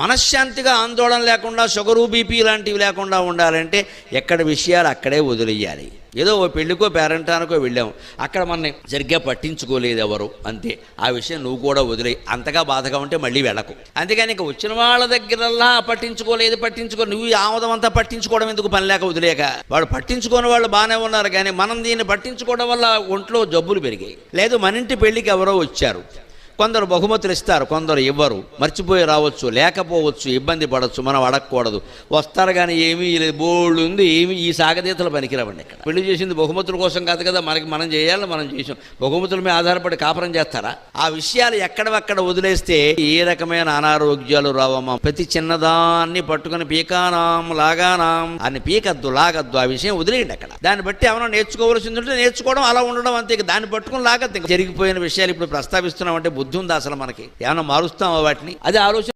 మనశ్శాంతిగా ఆందోళన లేకుండా షుగరు బీపీ లాంటివి లేకుండా ఉండాలంటే ఎక్కడ విషయాలు అక్కడే వదిలేయాలి. ఏదో ఓ పెళ్ళికో పేరెంటానికో వెళ్ళాం, అక్కడ మనని సరిగ్గా పట్టించుకోలేదు ఎవరు, అంతే. ఆ విషయం నువ్వు కూడా వదిలేయి. అంతగా బాధగా ఉంటే మళ్ళీ వెళ్ళకు. అంతేగాని ఇంక వచ్చిన వాళ్ళ దగ్గరల్లా పట్టించుకో నువ్వు ఆమోదం అంతా పట్టించుకోవడం ఎందుకు, పని లేక వదిలేక. వాడు పట్టించుకోని వాళ్ళు బాగానే ఉన్నారు, కానీ మనం దీన్ని పట్టించుకోవడం వల్ల ఒంట్లో జబ్బులు పెరిగాయి. లేదు మన ఇంటి పెళ్ళికి ఎవరో వచ్చారు, కొందరు బహుమతులు ఇస్తారు, కొందరు ఇవ్వరు, మర్చిపోయి రావచ్చు, లేకపోవచ్చు, ఇబ్బంది పడవచ్చు, మనం అడగకూడదు. వస్తారు కానీ ఏమీ లేదు, బోల్డ్ ఉంది, ఏమి ఈ సాగతీతలు పనికిరావండి. ఇక్కడ పెళ్లి చేసింది బహుమతుల కోసం కాదు కదా, మనం చేయాలి, మనం చేసాం. బహుమతుల మీద ఆధారపడి కాపురం చేస్తారా? ఆ విషయాలు ఎక్కడవక్కడ వదిలేస్తే ఏ రకమైన అనారోగ్యాలు రావమ్మా. ప్రతి చిన్నదాన్ని పట్టుకుని పీకానాం లాగానాం అని పీకద్దు, లాగద్దు. ఆ విషయం వదిలేయండి అక్కడ. దాన్ని బట్టి ఏమైనా నేర్చుకోవాల్సింది ఉంటే నేర్చుకోవడం, అలా ఉండడం అంతే. దాన్ని పట్టుకుని లాగద్దు. జరిగిపోయిన విషయాలు ఇప్పుడు ప్రస్తావిస్తున్నామంటే బుద్ధి ఉందా అసలు మనకి? ఏమైనా మారుస్తామా వాటిని? అది ఆలోచన.